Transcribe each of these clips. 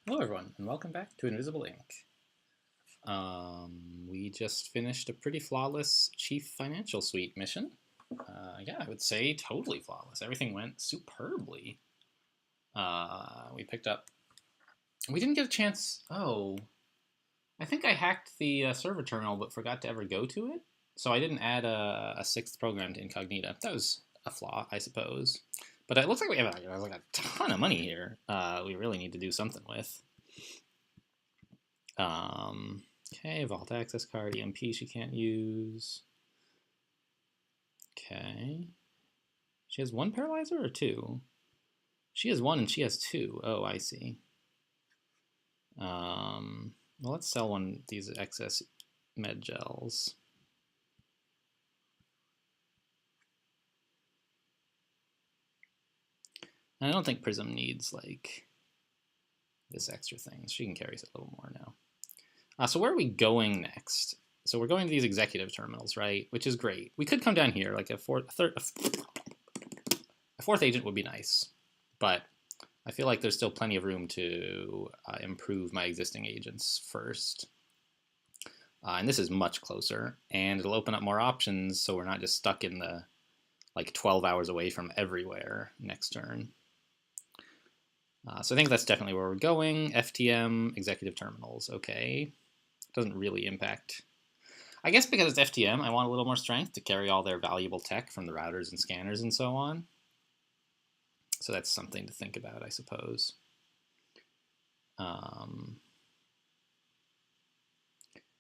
Hello everyone, and welcome back to Invisible Ink. We just finished a pretty flawless Chief Financial Suite mission. Yeah, I would say totally flawless. Everything went superbly. We picked up... We didn't get a chance... Oh, I think I hacked the server terminal but forgot to ever go to it. So I didn't add a sixth program to Incognita. That was a flaw, I suppose. But it looks like we have like a ton of money here we really need to do something with. Okay, Vault Access Card, EMP she can't use. Okay. She has one Paralyzer or two? She has one and she has two. Oh, I see. Well, let's sell one of these excess med gels. And I don't think Prism needs, like, this extra thing. She can carry a little more now. So where are we going next? So we're going to these executive terminals, right? Which is great. We could come down here, like a fourth agent would be nice. But I feel like there's still plenty of room to improve my existing agents first. And this is much closer, and it'll open up more options so we're not just stuck in the, like, 12 hours away from everywhere next turn. So I think that's definitely where we're going. FTM, executive terminals, okay. Doesn't really impact. I guess because it's FTM, I want a little more strength to carry all their valuable tech from the routers and scanners and so on. So that's something to think about, I suppose.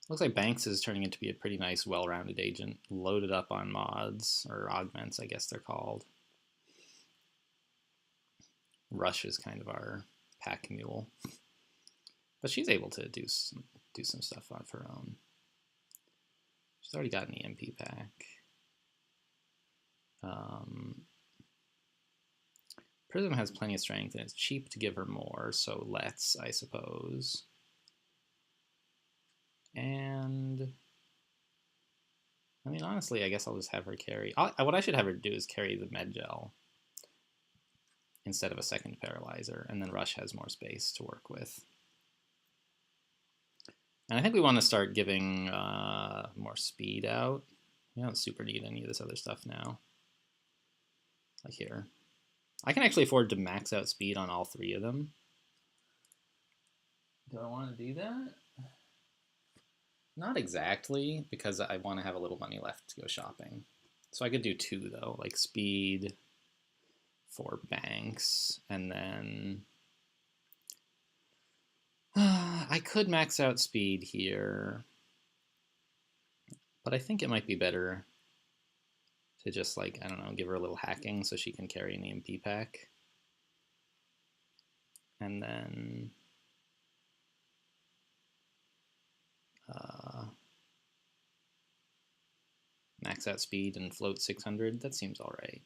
Looks like Banks is turning into be a pretty nice, well-rounded agent, loaded up on mods, or augments, I guess they're called. Rush is kind of our pack mule. But she's able to do some stuff on her own. She's already got an EMP pack. Prism has plenty of strength, and it's cheap to give her more, so let's, I suppose. And I mean, honestly, I guess I'll just have her carry. What I should have her do is carry the med gel instead of a second paralyzer, and then Rush has more space to work with. And I think we want to start giving more speed out. We don't super need any of this other stuff now. Like here. I can actually afford to max out speed on all three of them. Do I want to do that? Not exactly, because I want to have a little money left to go shopping. So I could do two, though, like speed for Banks, and then I could max out speed here, but I think it might be better to just, like, I don't know, give her a little hacking so she can carry an EMP pack. And then max out speed and float 600. That seems all right.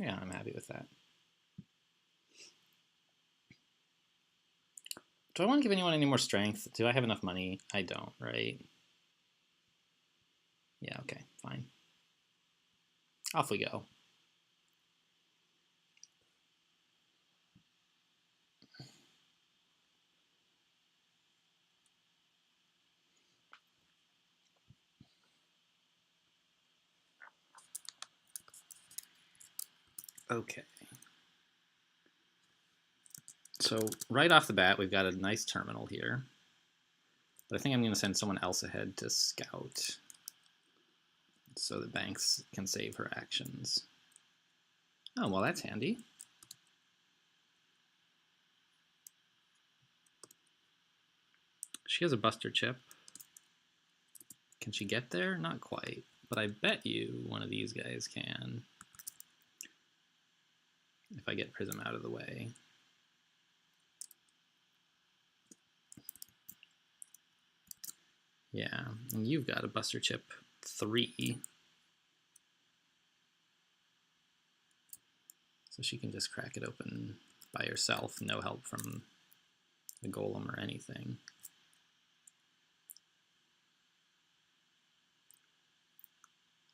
Yeah, I'm happy with that. Do I want to give anyone any more strength? Do I have enough money? I don't, right? Yeah, okay, fine. Off we go. Okay. So right off the bat, we've got a nice terminal here. But I think I'm going to send someone else ahead to scout so that Banks can save her actions. Oh, well, that's handy. She has a Buster chip. Can she get there? Not quite. But I bet you one of these guys can. If I get Prism out of the way. Yeah, and you've got a Buster chip 3. So she can just crack it open by herself, no help from the golem or anything.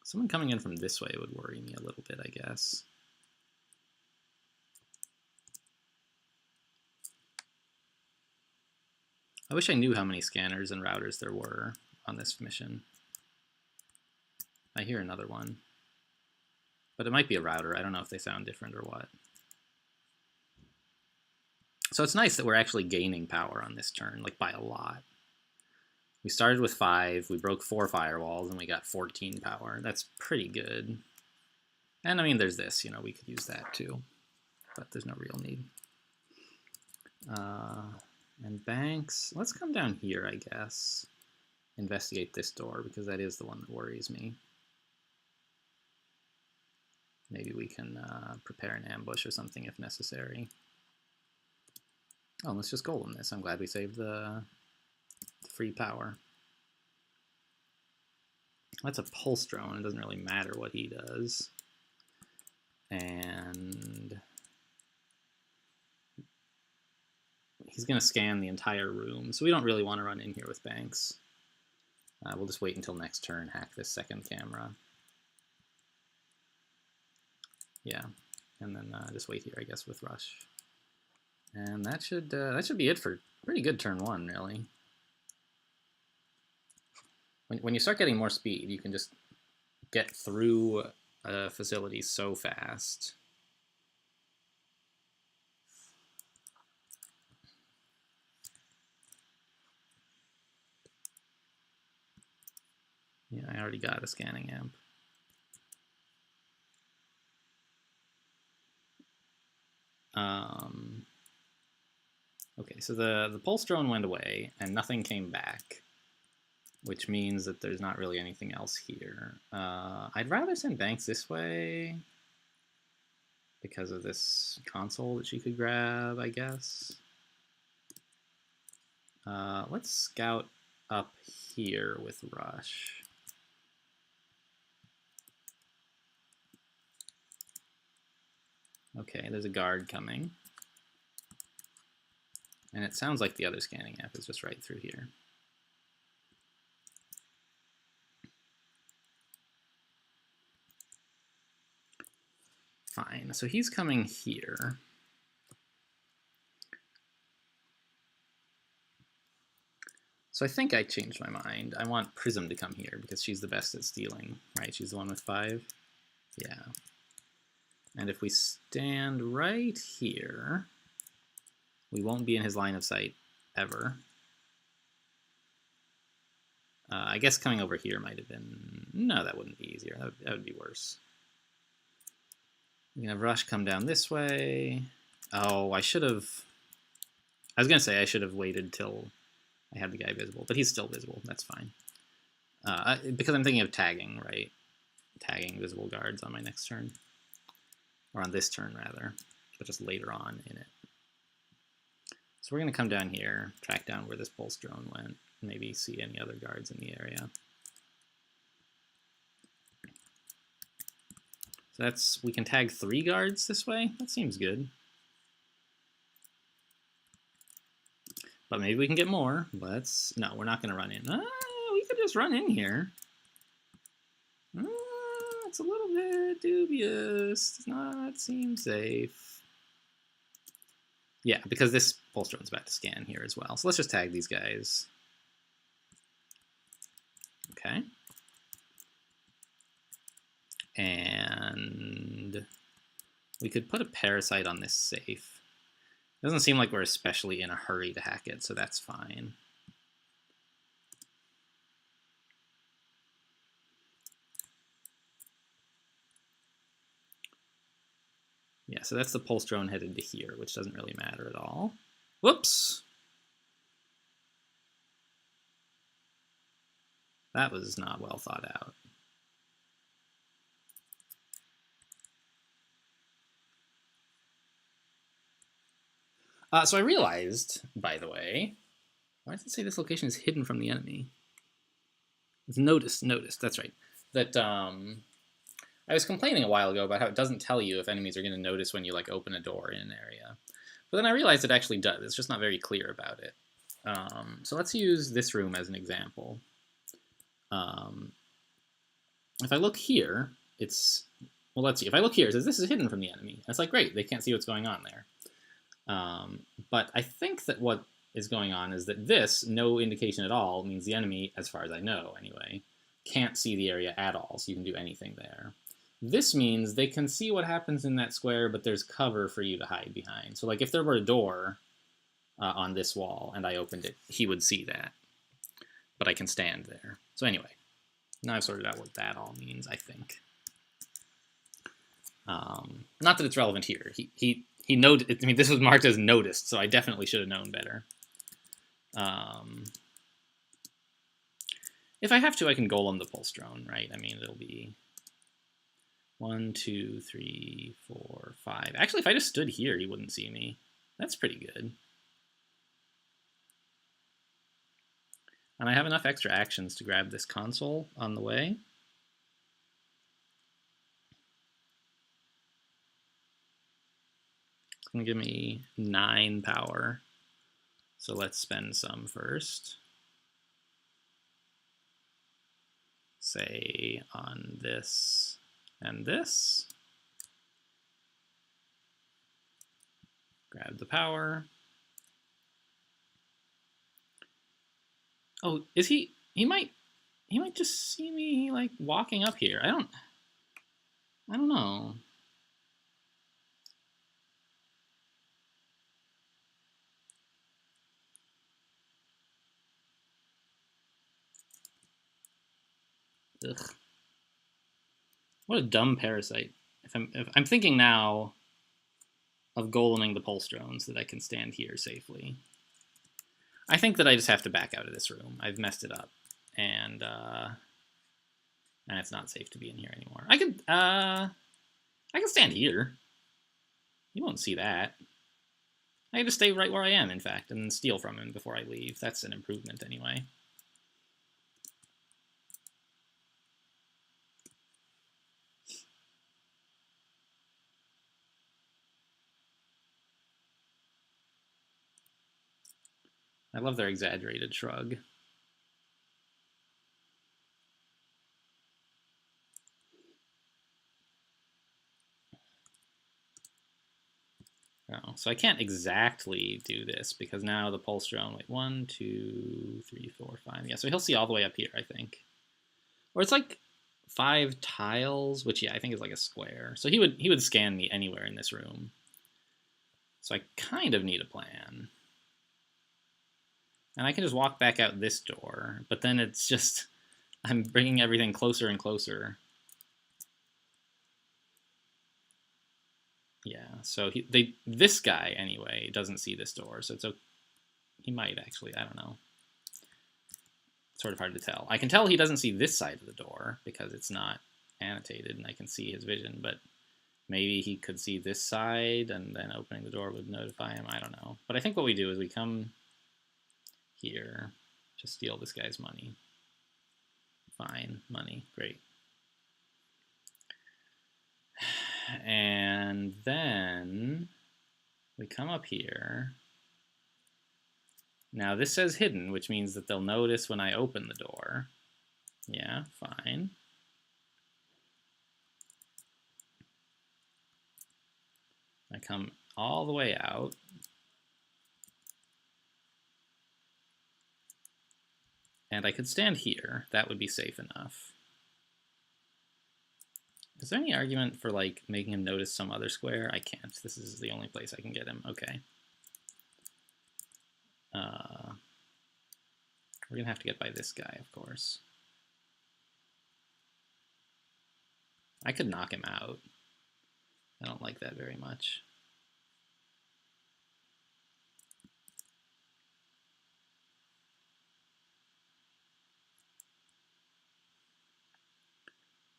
Someone coming in from this way would worry me a little bit, I guess. I wish I knew how many scanners and routers there were on this mission. I hear another one. But it might be a router. I don't know if they sound different or what. So it's nice that we're actually gaining power on this turn, like by a lot. We started with 5, we broke 4 firewalls, and we got 14 power. That's pretty good. And I mean, there's this, you know, we could use that too. But there's no real need. And banks, let's come down here, I guess. Investigate this door, because that is the one that worries me. Maybe we can prepare an ambush or something if necessary. Oh, let's just golem this. I'm glad we saved the free power. That's a pulse drone. It doesn't really matter what he does. And he's going to scan the entire room, so we don't really want to run in here with banks. We'll just wait until next turn, hack this second camera. Yeah, and then just wait here, I guess, with rush. And that should be it for pretty good turn 1, really. When you start getting more speed, you can just get through a facility so fast. Yeah, I already got a scanning amp. Okay, so the pulse drone went away and nothing came back, which means that there's not really anything else here. I'd rather send banks this way because of this console that she could grab, I guess. Let's scout up here with rush. Okay, there's a guard coming. And it sounds like the other scanning app is just right through here. Fine, so he's coming here. So I think I changed my mind. I want Prism to come here because she's the best at stealing, right? She's the one with 5. Yeah. And if we stand right here, we won't be in his line of sight ever. I guess coming over here might have been... No, that wouldn't be easier. That would be worse. We can have Rush come down this way. Oh, I should have... I was going to say I should have waited till I had the guy visible, but he's still visible. That's fine. Because I'm thinking of tagging, right? Tagging visible guards on my next turn. Or on this turn, rather. But just later on in it. So we're going to come down here, track down where this pulse drone went, maybe see any other guards in the area. So that's, we can tag 3 guards this way. That seems good. But maybe we can get more. Let's, no, we're not going to run in. We could just run in here. It's a little bit dubious. Does not seem safe. Yeah, because this pulse drone's about to scan here as well. So let's just tag these guys. Okay. And we could put a parasite on this safe. Doesn't seem like we're especially in a hurry to hack it, so that's fine. Yeah, so that's the pulse drone headed to here, which doesn't really matter at all. Whoops! That was not well thought out. So I realized, by the way, why does it say this location is hidden from the enemy? It's noticed, that's right. That I was complaining a while ago about how it doesn't tell you if enemies are going to notice when you like open a door in an area. But then I realized it actually does. It's just not very clear about it. So let's use this room as an example. If I look here, it's, well, let's see. If I look here, it says this is hidden from the enemy. And it's like, great, they can't see what's going on there. But I think that what is going on is that this, no indication at all, means the enemy, as far as I know anyway, can't see the area at all, so you can do anything there. This means they can see what happens in that square, but there's cover for you to hide behind. So like if there were a door on this wall and I opened it, he would see that. But I can stand there. So anyway, now I've sorted out what that all means, I think. Not that it's relevant here. He noted. I mean, this was marked as noticed, so I definitely should have known better. If I have to, I can golem the pulse drone, right? I mean, it'll be 1, 2, 3, 4, 5. Actually, if I just stood here, he wouldn't see me. That's pretty good. And I have enough extra actions to grab this console on the way. It's going to give me 9 power. So let's spend some first. Say on this and this. Grab the power. Oh, is he might just see me like walking up here. I don't know. Ugh. What a dumb parasite. If I'm thinking now of goleming the pulse drones so that I can stand here safely. I think that I just have to back out of this room. I've messed it up, and it's not safe to be in here anymore. I can stand here. You won't see that. I can just stay right where I am, in fact, and steal from him before I leave. That's an improvement anyway. I love their exaggerated shrug. Oh, so I can't exactly do this because now the pulse drone, wait, 1, 2, 3, 4, 5. Yeah, so he'll see all the way up here, I think. Or it's like 5 tiles, which, yeah, I think is like a square. So he would scan me anywhere in this room. So I kind of need a plan. And I can just walk back out this door, but then it's just, I'm bringing everything closer and closer. Yeah, so this guy, anyway, doesn't see this door, so it's okay. He might actually, I don't know. It's sort of hard to tell. I can tell he doesn't see this side of the door because it's not annotated and I can see his vision, but maybe he could see this side and then opening the door would notify him. I don't know. But I think what we do is we come here to steal this guy's money. Fine, money, great. And then we come up here. Now this says hidden, which means that they'll notice when I open the door. Yeah, fine. I come all the way out. And I could stand here. That would be safe enough. Is there any argument for like making him notice some other square? I can't. This is the only place I can get him. Okay. We're gonna have to get by this guy, of course. I could knock him out. I don't like that very much.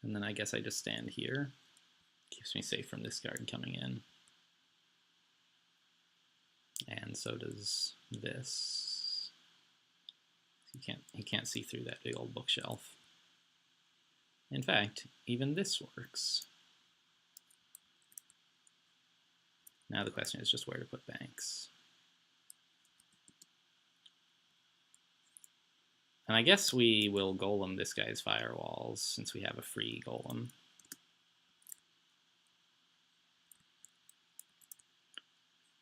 And then I guess I just stand here. Keeps me safe from this guard coming in. And so does this. He can't see through that big old bookshelf. In fact, even this works. Now the question is just where to put banks. And I guess we will golem this guy's firewalls since we have a free golem.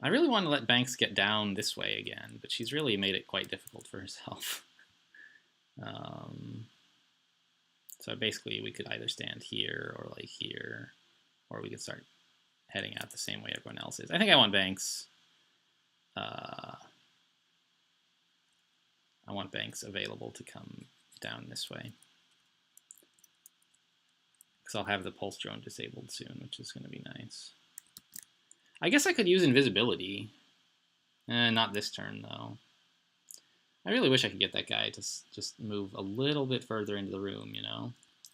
I really want to let Banks get down this way again, but she's really made it quite difficult for herself. So basically we could either stand here or like here, or we could start heading out the same way everyone else is. I think I want Banks. I want Banks available to come down this way. Because I'll have the pulse drone disabled soon, which is going to be nice. I guess I could use invisibility. Not this turn, though. I really wish I could get that guy to just move a little bit further into the room, you know?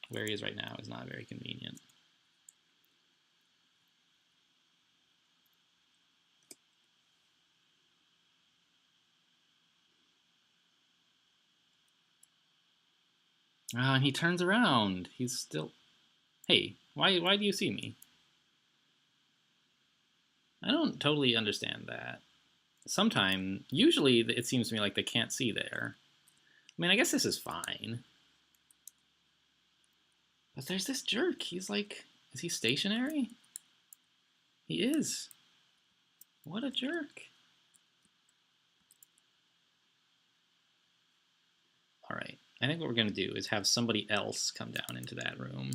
Where he is right now is not very convenient. And he turns around. He's still... Hey, why do you see me? I don't totally understand that. Usually it seems to me like they can't see there. I mean, I guess this is fine. But there's this jerk. He's like, is he stationary? He is. What a jerk. All right. I think what we're going to do is have somebody else come down into that room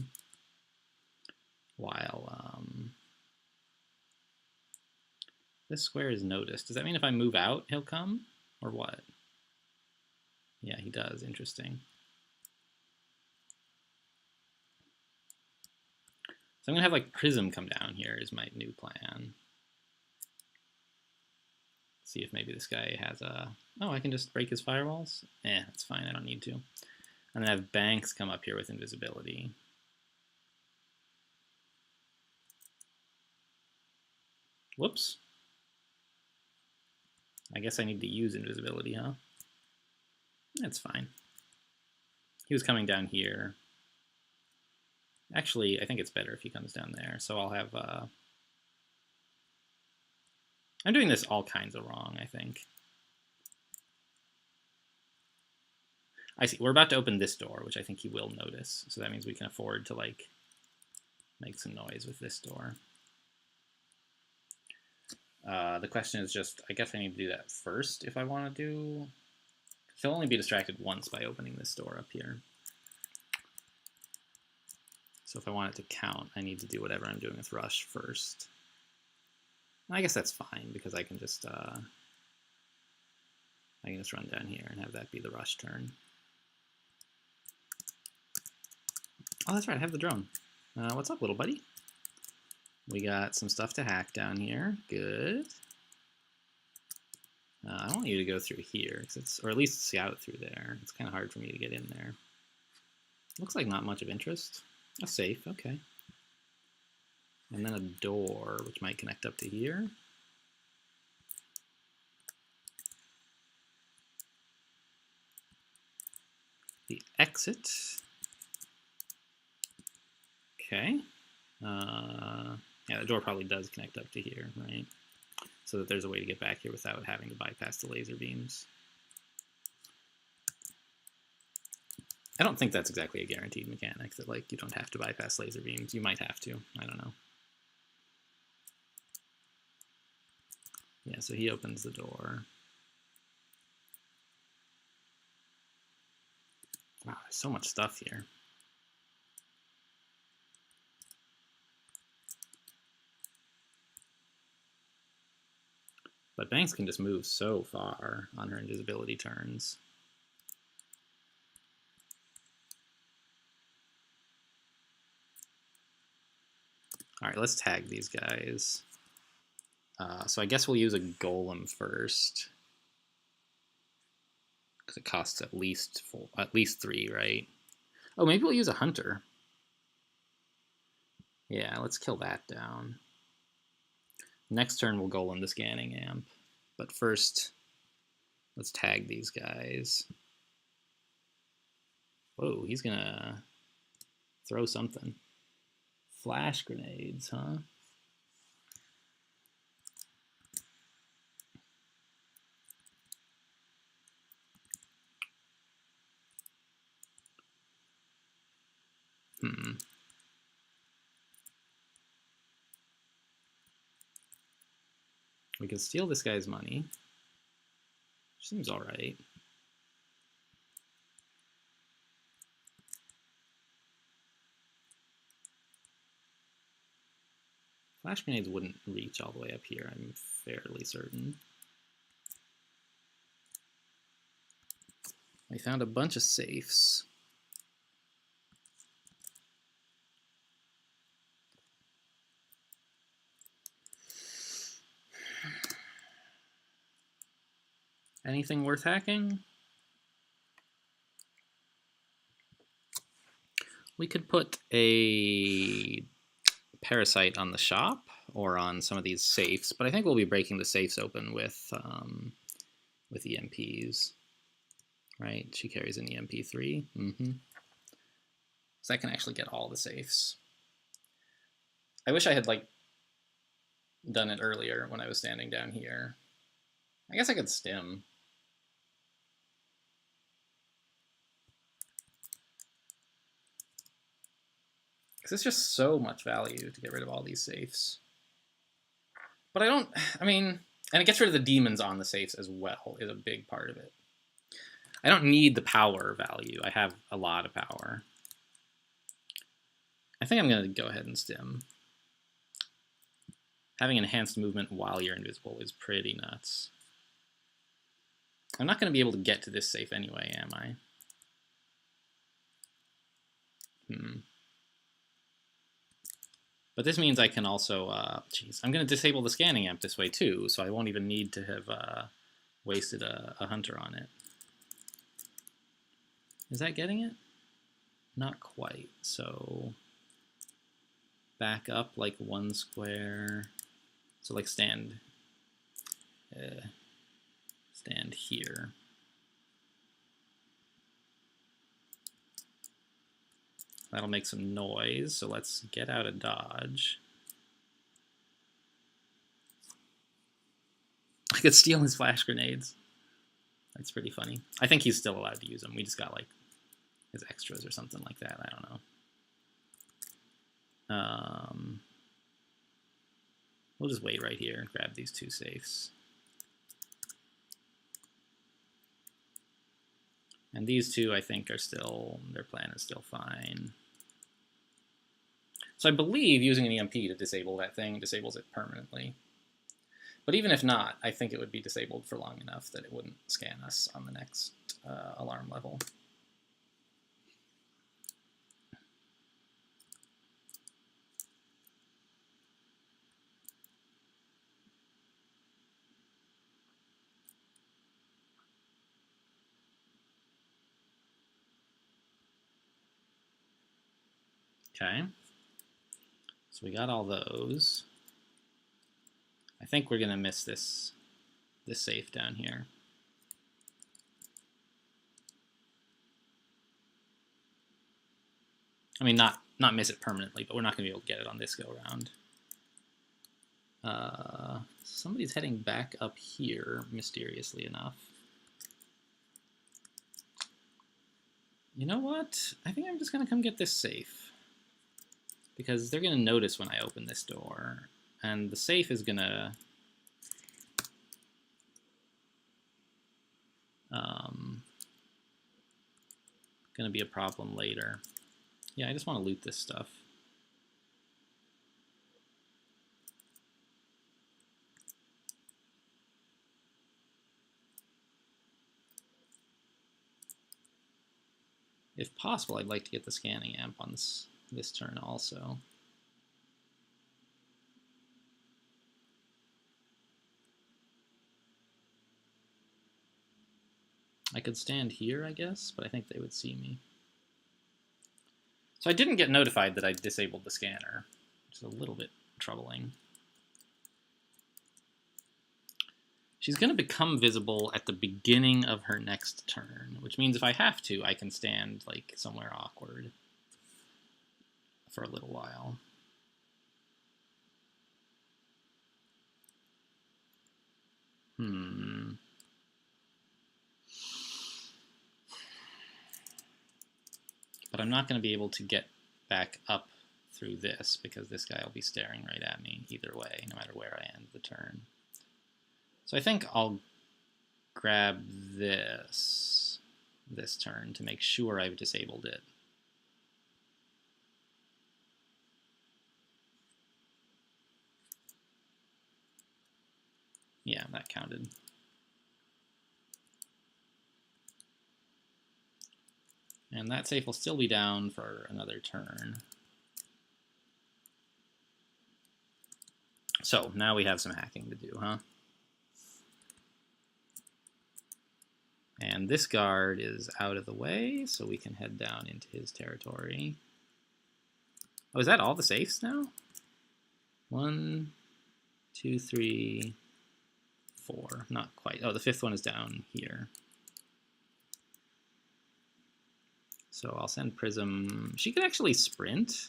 while this square is noticed. Does that mean if I move out, he'll come? Or what? Yeah, he does. Interesting. So I'm going to have like Prism come down here is my new plan. See if maybe this guy has a... Oh, I can just break his firewalls? That's fine. I don't need to. And then have Banks come up here with invisibility. Whoops. I guess I need to use invisibility, huh? That's fine. He was coming down here. Actually, I think it's better if he comes down there. So I'll have... I'm doing this all kinds of wrong, I think. I see. We're about to open this door, which I think he will notice. So that means we can afford to, like, make some noise with this door. The question is just, I guess I need to do that first if I want to do... He'll only be distracted once by opening this door up here. So if I want it to count, I need to do whatever I'm doing with Rush first. I guess that's fine, because I can just run down here and have that be the Rush turn. Oh, that's right, I have the drone. What's up, little buddy? We got some stuff to hack down here. Good. I want you to go through here, or at least scout through there. It's kind of hard for me to get in there. Looks like not much of interest. A safe, okay. And then a door, which might connect up to here. The exit. Okay. Yeah, the door probably does connect up to here, right? So that there's a way to get back here without having to bypass the laser beams. I don't think that's exactly a guaranteed mechanic, that like you don't have to bypass laser beams. You might have to, I don't know. Yeah, so he opens the door. Wow, there's so much stuff here. But Banks can just move so far on her invisibility turns. All right, let's tag these guys. So I guess we'll use a golem first, because it costs at least 3, right? Oh, maybe we'll use a hunter. Yeah, let's kill that down. Next turn we'll golem the scanning amp, but first let's tag these guys. Whoa, he's gonna throw something. Flash grenades, huh? We can steal this guy's money. Seems all right. Flash grenades wouldn't reach all the way up here, I'm fairly certain. We found a bunch of safes. Anything worth hacking? We could put a parasite on the shop or on some of these safes, but I think we'll be breaking the safes open with EMPs. Right? She carries an EMP3. So I can actually get all the safes. I wish I had like done it earlier when I was standing down here. I guess I could stim. Because it's just so much value to get rid of all these safes. But I mean, and it gets rid of the demons on the safes as well, is a big part of it. I don't need the power value. I have a lot of power. I think I'm going to go ahead and stim. Having enhanced movement while you're invisible is pretty nuts. I'm not going to be able to get to this safe anyway, am I? But this means I can also, I'm going to disable the scanning amp this way too, so I won't even need to have wasted a hunter on it. Is that getting it? Not quite, so back up like 1 square, so like stand here. That'll make some noise, so let's get out of dodge. I could steal his flash grenades. That's pretty funny. I think he's still allowed to use them. We just got like his extras or something like that. I don't know. We'll just wait right here and grab these 2 safes. And these 2, I think, are still, their plan is still fine. So I believe using an EMP to disable that thing disables it permanently. But even if not, I think it would be disabled for long enough that it wouldn't scan us on the next alarm level. Okay, so we got all those. I think we're gonna miss this safe down here. I mean, not miss it permanently, but we're not gonna be able to get it on this go round. Somebody's heading back up here, mysteriously enough. You know what? I think I'm just gonna come get this safe, because they're gonna notice when I open this door, and the safe is gonna be a problem later. Yeah, I just want to loot this stuff. If possible, I'd like to get the scanning amp on this turn also. I could stand here, I guess, but I think they would see me. So I didn't get notified that I disabled the scanner, which is a little bit troubling. She's going to become visible at the beginning of her next turn, which means if I have to, I can stand like somewhere awkward for a little while. But I'm not going to be able to get back up through this because this guy will be staring right at me either way, no matter where I end the turn. So I think I'll grab this turn to make sure I've disabled it. Yeah, that counted. And that safe will still be down for another turn. So now we have some hacking to do, huh? And this guard is out of the way, so we can head down into his territory. Oh, is that all the safes now? 1, 2, 3, 4. Not quite. Oh, the fifth one is down here. So I'll send Prism. She could actually sprint.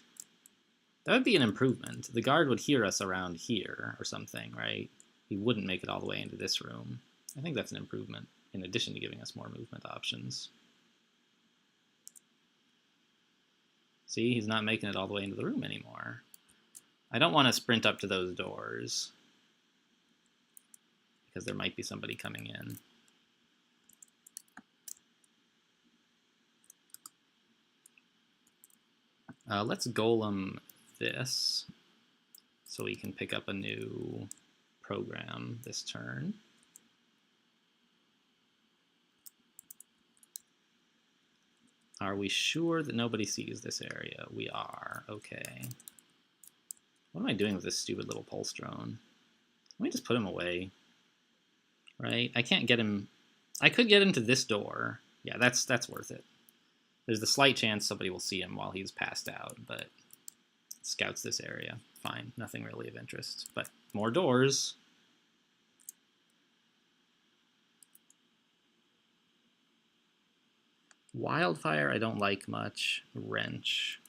That would be an improvement. The guard would hear us around here or something, right? He wouldn't make it all the way into this room. I think that's an improvement, in addition to giving us more movement options. See, he's not making it all the way into the room anymore. I don't want to sprint up to those doors, because there might be somebody coming in. Let's golem this so we can pick up a new program this turn. Are we sure that nobody sees this area? We are. Okay. What am I doing with this stupid little pulse drone? Let me just put him away. Right? I can't get him. I could get him to this door. Yeah, that's worth it. There's the slight chance somebody will see him while he's passed out, but scouts this area. Fine. Nothing really of interest. But more doors. Wildfire I don't like much. Wrench.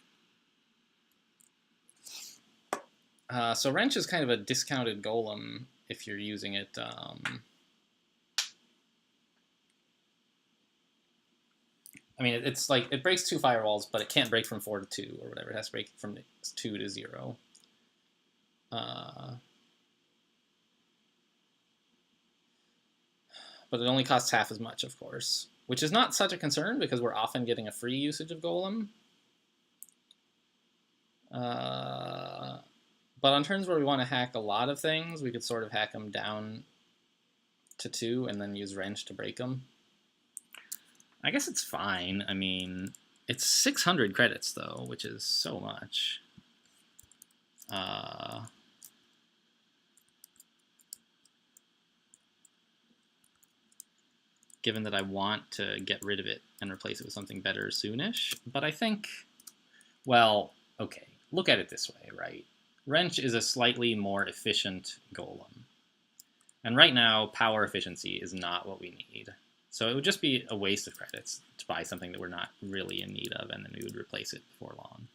So Wrench is kind of a discounted golem if you're using it. I mean, it's like it breaks 2 firewalls, but it can't break from 4 to 2 or whatever. It has to break from 2 to 0. But it only costs half as much, of course, which is not such a concern because we're often getting a free usage of golem. But on turns where we want to hack a lot of things, we could sort of hack them down to 2 and then use Wrench to break them. I guess it's fine. I mean, it's 600 credits, though, which is so much. Given that I want to get rid of it and replace it with something better soonish. But I think, well, okay, look at it this way, right? Wrench is a slightly more efficient golem. And right now, power efficiency is not what we need. So it would just be a waste of credits to buy something that we're not really in need of, and then we would replace it before long.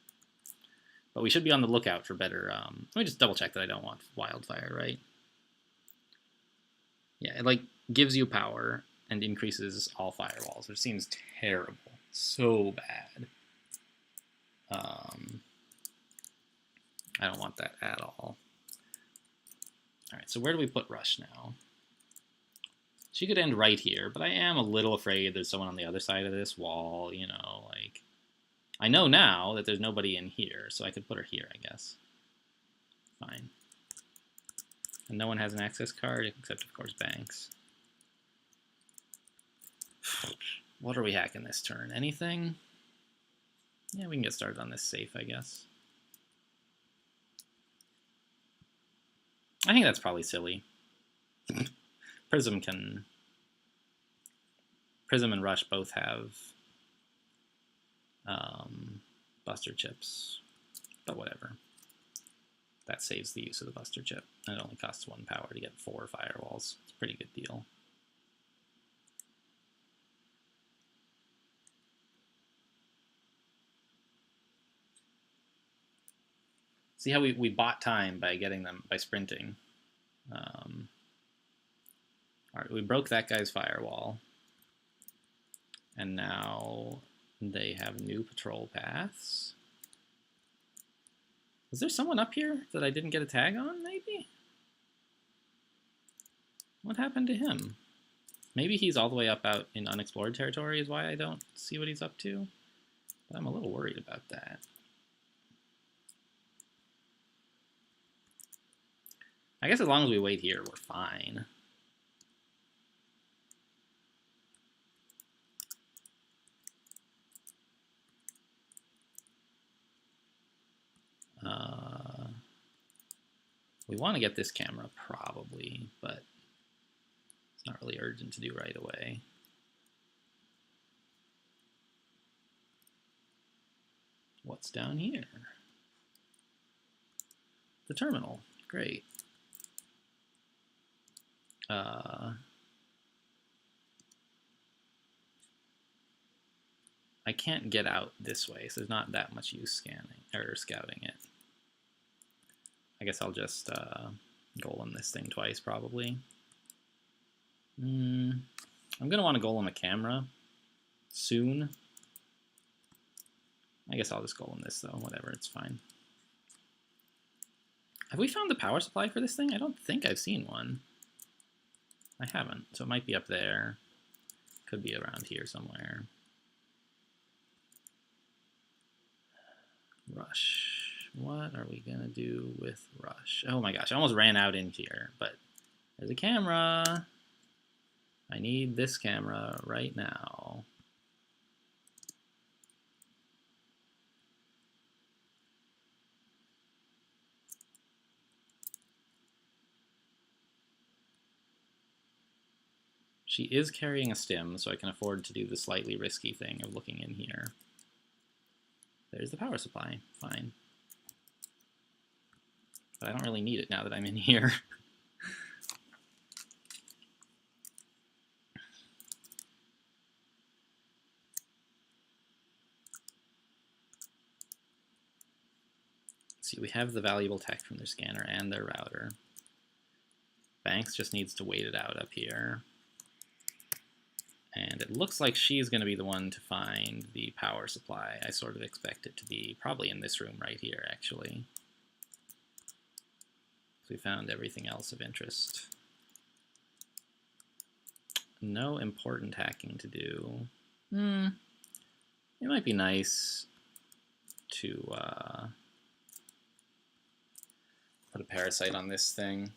But we should be on the lookout for better... let me just double check that I don't want Wildfire, right? Yeah, it like gives you power and increases all firewalls, which seems terrible. So bad. I don't want that at all. Alright, so where do we put Rush now? She could end right here, but I am a little afraid there's someone on the other side of this wall, you know, like... I know now that there's nobody in here, so I could put her here, I guess. Fine. And no one has an access card, except, of course, Banks. What are we hacking this turn? Anything? Yeah, we can get started on this safe, I guess. I think that's probably silly. Prism and Rush both have Buster chips, but whatever. That saves the use of the Buster chip, and it only costs 1 power to get 4 firewalls. It's a pretty good deal. See how we bought time by getting them, by sprinting. All right, we broke that guy's firewall. And now they have new patrol paths. Is there someone up here that I didn't get a tag on, maybe? What happened to him? Maybe he's all the way up out in unexplored territory is why I don't see what he's up to. But I'm a little worried about that. I guess as long as we wait here, we're fine. We want to get this camera probably, but it's not really urgent to do right away. What's down here? The terminal. Great. I can't get out this way, so there's not that much use scanning or scouting it. I guess I'll just golem this thing twice, probably. I'm going to want to golem a camera soon. I guess I'll just golem this, though. Whatever, it's fine. Have we found the power supply for this thing? I don't think I've seen one. I haven't, so it might be up there. Could be around here somewhere. Rush. What are we gonna do with Rush? Oh my gosh, I almost ran out in here, but there's a camera. I need this camera right now. She is carrying a stim, so I can afford to do the slightly risky thing of looking in here. There's the power supply, fine. But I don't really need it now that I'm in here. See, we have the valuable tech from their scanner and their router. Banks just needs to wait it out up here. And it looks like she's going to be the one to find the power supply. I sort of expect it to be probably in this room right here, actually. We found everything else of interest. No important hacking to do. It might be nice to put a parasite on this thing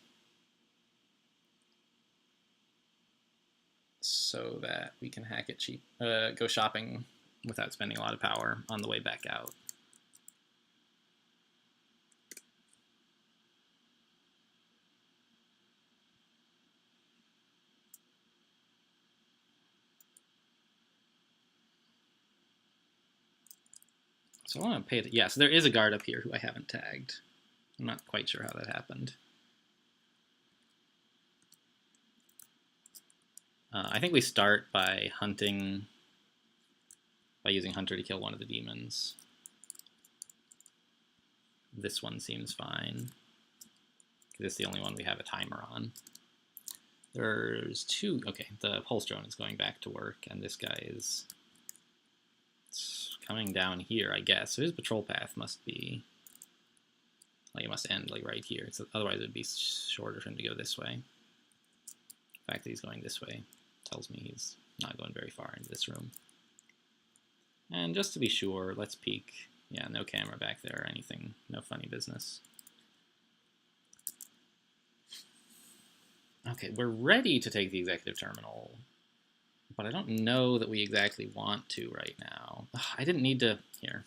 so that we can hack it cheap, go shopping without spending a lot of power on the way back out. So I want to pay it. Yeah, so there is a guard up here who I haven't tagged. I'm not quite sure how that happened. I think we start by hunting, by using Hunter to kill one of the demons. This one seems fine. This is the only one we have a timer on. There's two. Okay, the pulse drone is going back to work, and this guy is coming down here, I guess. So his patrol path must be, like, it must end like right here. So otherwise, it would be shorter for him to go this way. The fact that he's going this way tells me he's not going very far into this room. And just to be sure, let's peek. Yeah, no camera back there or anything. No funny business. Okay, we're ready to take the executive terminal, but I don't know that we exactly want to right now. Ugh, I didn't need to, here.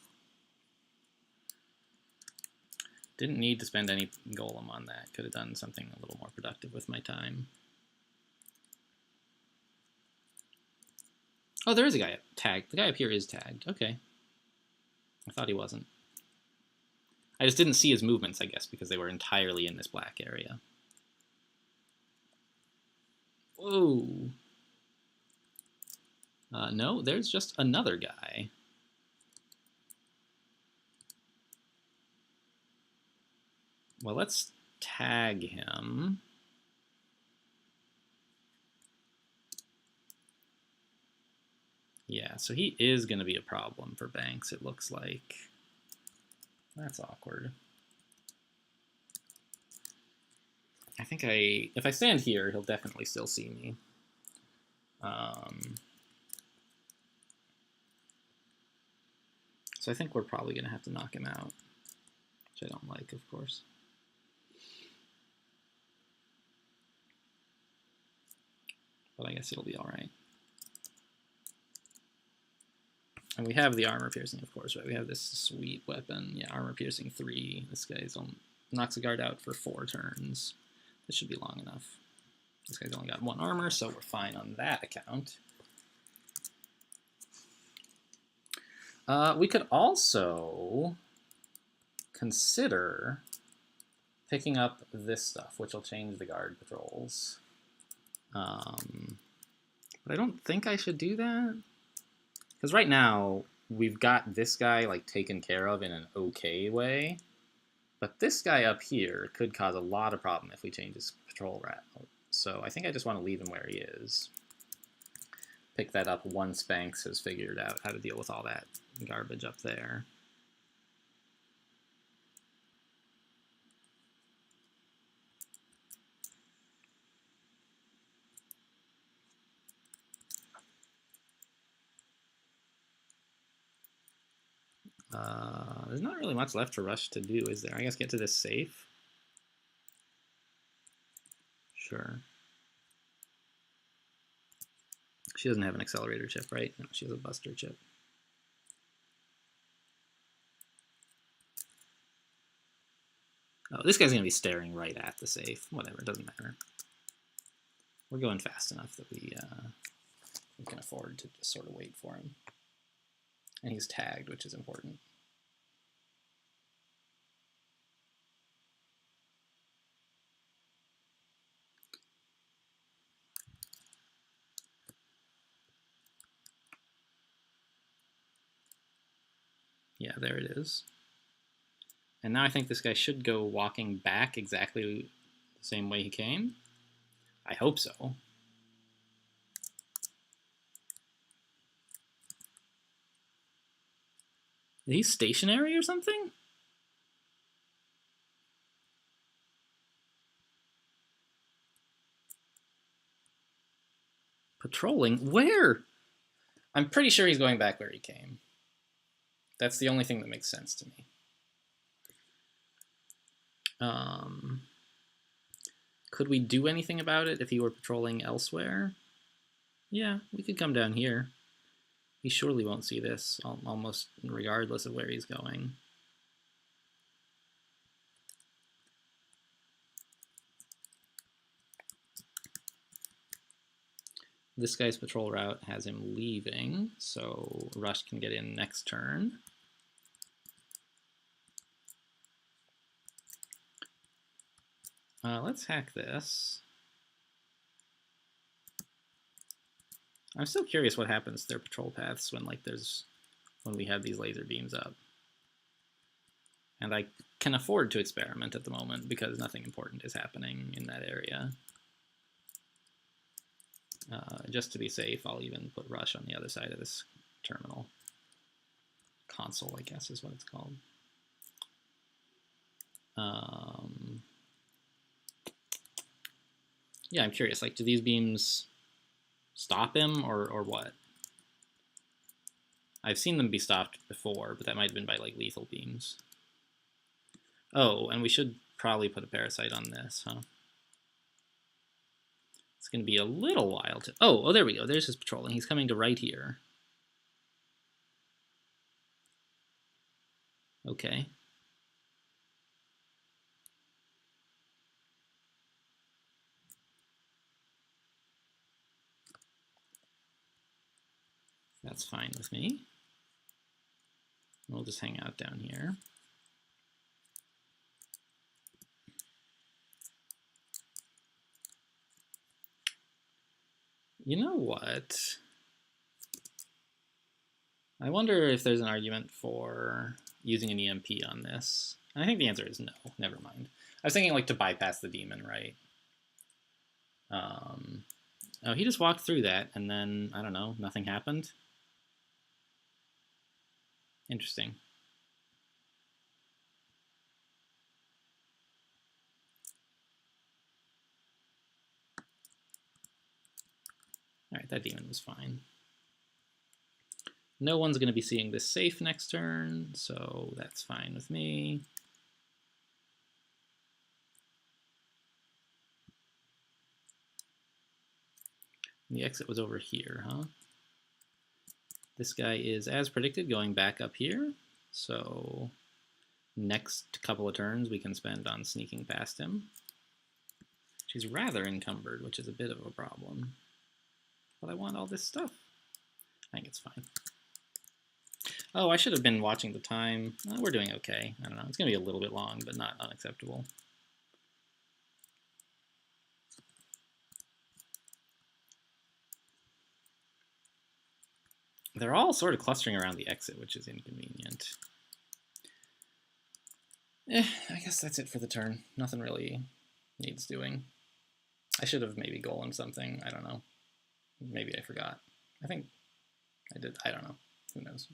Didn't need to spend any golem on that. Could have done something a little more productive with my time. Oh, there is a guy tagged. The guy up here is tagged. Okay. I thought he wasn't. I just didn't see his movements, I guess, because they were entirely in this black area. Whoa. No, there's just another guy. Well, let's tag him. Yeah, so he is going to be a problem for Banks, it looks like. That's awkward. I think if I stand here, he'll definitely still see me. So I think we're probably going to have to knock him out, which I don't like, of course. But I guess it'll be all right. And we have the armor piercing, of course, right? We have this sweet weapon. Yeah, armor piercing 3. This guy's knocks a guard out for 4 turns. This should be long enough. This guy's only got 1 armor, so we're fine on that account. We could also consider picking up this stuff, which will change the guard patrols. But I don't think I should do that. Because right now, we've got this guy like taken care of in an okay way. But this guy up here could cause a lot of problem if we change his patrol route. So I think I just want to leave him where he is. Pick that up once Banks has figured out how to deal with all that garbage up there. There's not really much left for Rush to do, is there? I guess get to this safe. Sure. She doesn't have an accelerator chip, right? No, she has a buster chip. Oh, this guy's going to be staring right at the safe. Whatever, it doesn't matter. We're going fast enough that we can afford to just sort of wait for him. And he's tagged, which is important. Yeah, there it is. And now I think this guy should go walking back exactly the same way he came. I hope so. Is he stationary or something? Patrolling? Where? I'm pretty sure he's going back where he came. That's the only thing that makes sense to me. Could we do anything about it if he were patrolling elsewhere? Yeah, we could come down here. He surely won't see this, almost regardless of where he's going. This guy's patrol route has him leaving, so Rush can get in next turn. Let's hack this. I'm still curious what happens to their patrol paths when we have these laser beams up. And I can afford to experiment at the moment because nothing important is happening in that area. Just to be safe, I'll even put Rush on the other side of this terminal. Console, I guess, is what it's called. Yeah, I'm curious. Like, do these beams stop him or what? I've seen them be stopped before, but that might have been by like lethal beams. Oh, and we should probably put a parasite on this, huh? It's going to be a little while to... Oh, there we go. There's his patrolling. He's coming to right here. Okay. That's fine with me. We'll just hang out down here. You know what? I wonder if there's an argument for using an EMP on this. I think the answer is no. Never mind. I was thinking like to bypass the demon, right? Oh, he just walked through that, and then, I don't know, nothing happened? Interesting. Alright, that demon was fine. No one's going to be seeing this safe next turn, so that's fine with me. The exit was over here, huh? This guy is, as predicted, going back up here. So next couple of turns we can spend on sneaking past him. She's rather encumbered, which is a bit of a problem. But I want all this stuff. I think it's fine. Oh, I should have been watching the time. We're doing okay. I don't know. It's going to be a little bit long, but not unacceptable. They're all sort of clustering around the exit, which is inconvenient. I guess that's it for the turn. Nothing really needs doing. I should have maybe golemed something. I don't know. Maybe I forgot. I think I did. I don't know. Who knows?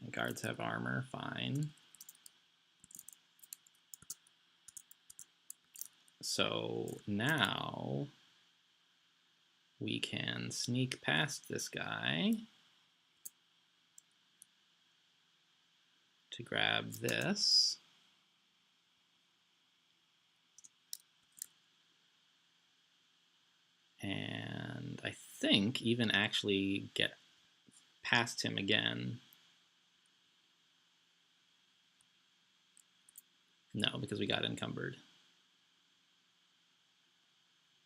The guards have armor. Fine. So now we can sneak past this guy to grab this. And I think even actually get past him again. No, because we got encumbered.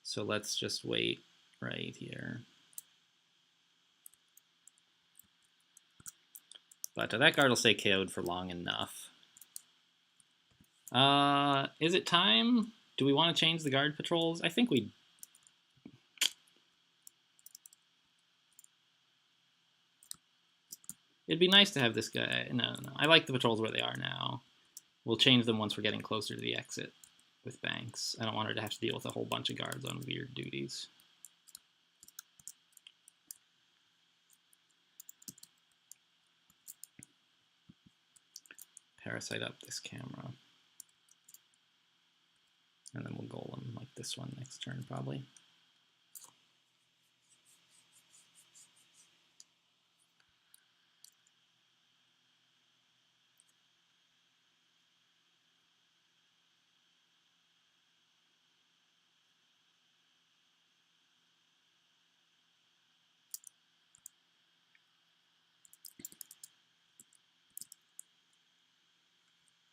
So let's just wait right here. But that guard will stay KO'd for long enough. Is it time? Do we want to change the guard patrols? I think we... It'd be nice to have this guy. No. I like the patrols where they are now. We'll change them once we're getting closer to the exit with Banks. I don't want her to have to deal with a whole bunch of guards on weird duties. Parasite up this camera. And then we'll golem like this one next turn, probably.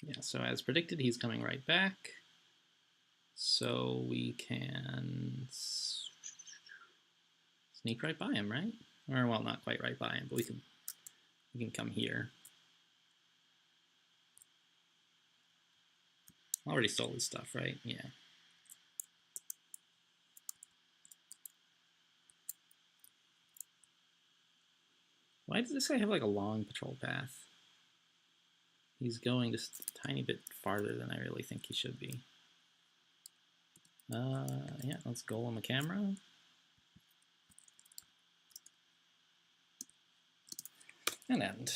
Yeah, so as predicted, he's coming right back. So we can sneak right by him, right? Or, well, not quite right by him, but we can come here. Already stole his stuff, right? Yeah. Why does this guy have like a long patrol path? He's going just a tiny bit farther than I really think he should be. Yeah, let's golem a camera. And end.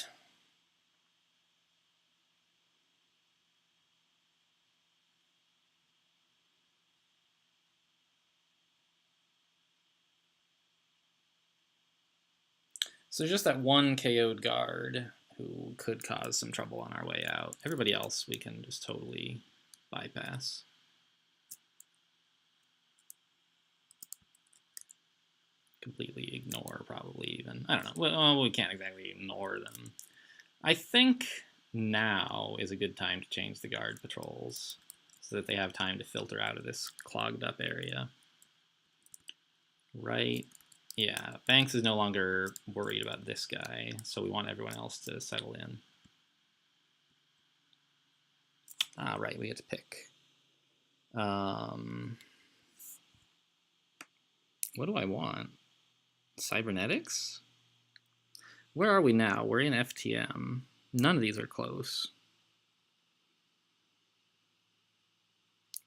So just that one KO'd guard who could cause some trouble on our way out. Everybody else we can just totally bypass. Completely ignore, probably even. I don't know. Well, we can't exactly ignore them. I think now is a good time to change the guard patrols so that they have time to filter out of this clogged up area. Right. Yeah, Banks is no longer worried about this guy, so we want everyone else to settle in. Ah, right, we get to pick. What do I want? Cybernetics? Where are we now? We're in FTM. None of these are close.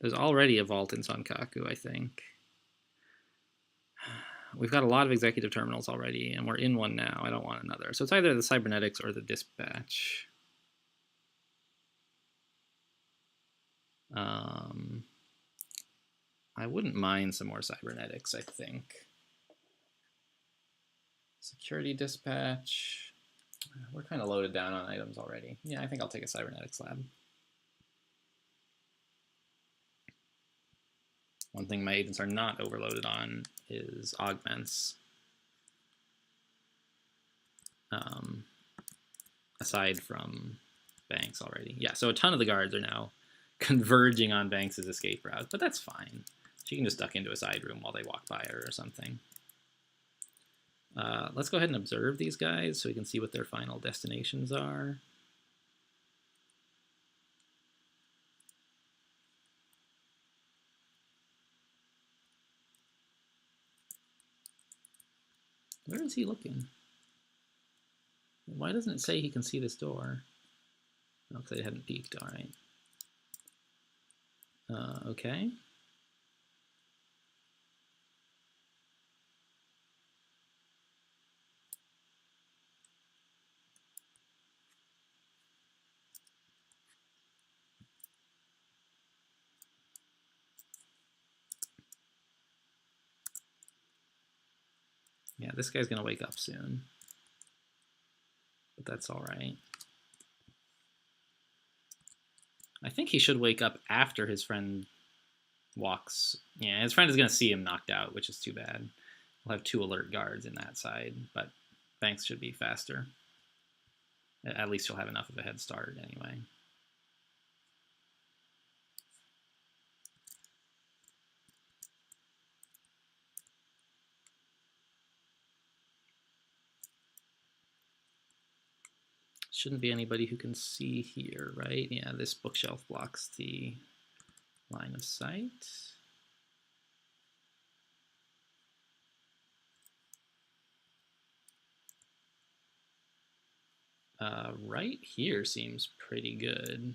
There's already a vault in Sankaku, I think. We've got a lot of executive terminals already, and we're in one now. I don't want another. So it's either the cybernetics or the dispatch. I wouldn't mind some more cybernetics, I think. Security dispatch. We're kind of loaded down on items already. Yeah, I think I'll take a cybernetics lab. One thing my agents are not overloaded on is augments. Aside from Banks already. Yeah, so a ton of the guards are now converging on Banks' escape route, but that's fine. She can just duck into a side room while they walk by her or something. Let's go ahead and observe these guys so we can see what their final destinations are. Where is he looking? Why doesn't it say he can see this door? Oh, because they hadn't peeked, all right. Okay. Yeah, this guy's gonna wake up soon. But that's all right. I think he should wake up after his friend walks. Yeah, his friend is going to see him knocked out, which is too bad. We'll have 2 alert guards in that side, but Banks should be faster. At least he'll have enough of a head start anyway. Shouldn't be anybody who can see here, right? Yeah, this bookshelf blocks the line of sight. Right here seems pretty good.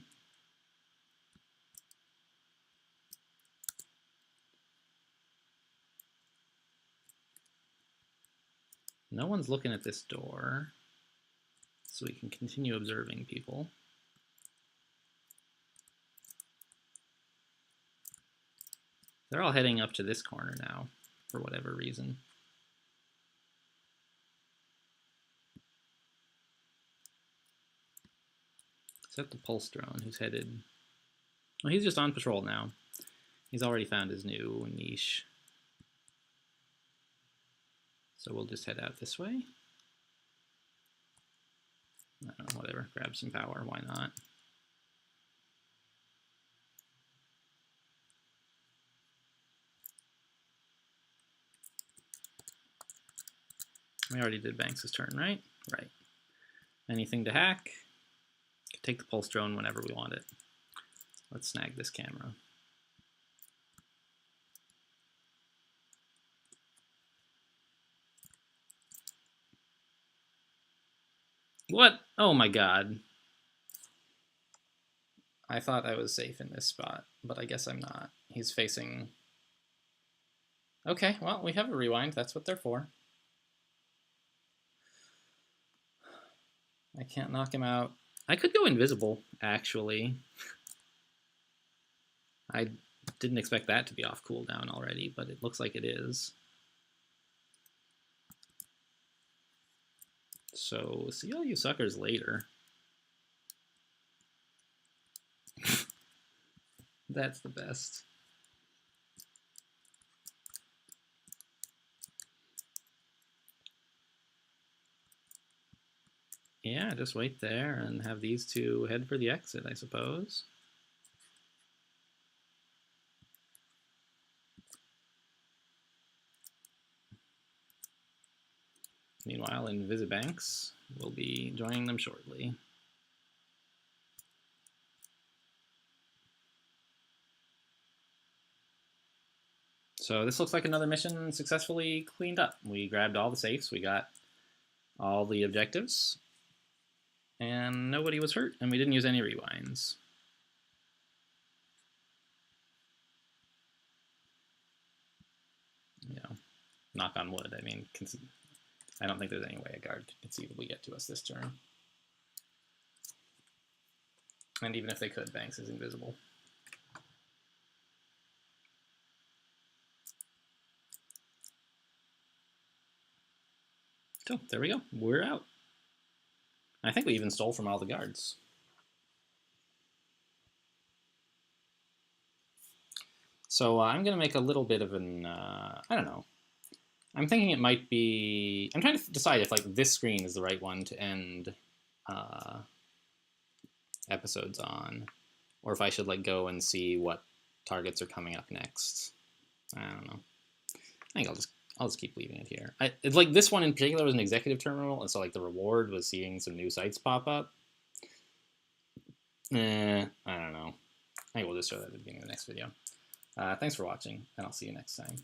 No one's looking at this door, so we can continue observing people. They're all heading up to this corner now, for whatever reason. Except the pulse drone, who's headed... Well, he's just on patrol now. He's already found his new niche. So we'll just head out this way. I don't know, whatever, grab some power, why not? We already did Banks' turn, right? Right. Anything to hack? Take the pulse drone whenever we want it. Let's snag this camera. What? Oh my god. I thought I was safe in this spot, but I guess I'm not. He's facing... Okay, well, we have a rewind. That's what they're for. I can't knock him out. I could go invisible, actually. I didn't expect that to be off cooldown already, but it looks like it is. So, see all you suckers later. That's the best. Yeah, just wait there and have these 2 head for the exit, I suppose. Meanwhile, Invisibanks will be joining them shortly. So this looks like another mission successfully cleaned up. We grabbed all the safes, we got all the objectives, and nobody was hurt, and we didn't use any rewinds. You know, knock on wood. I mean, I don't think there's any way a guard could conceivably get to us this turn. And even if they could, Banks is invisible. So there we go. We're out. I think we even stole from all the guards. So I'm going to make a little bit of an, I don't know. I'm thinking it might be, I'm trying to decide if like this screen is the right one to end episodes on, or if I should like go and see what targets are coming up next. I don't know. I think I'll just keep leaving it here. It's like this one in particular was an executive terminal, and so like the reward was seeing some new sites pop up. I don't know. I think we'll just show that at the beginning of the next video. Thanks for watching, and I'll see you next time.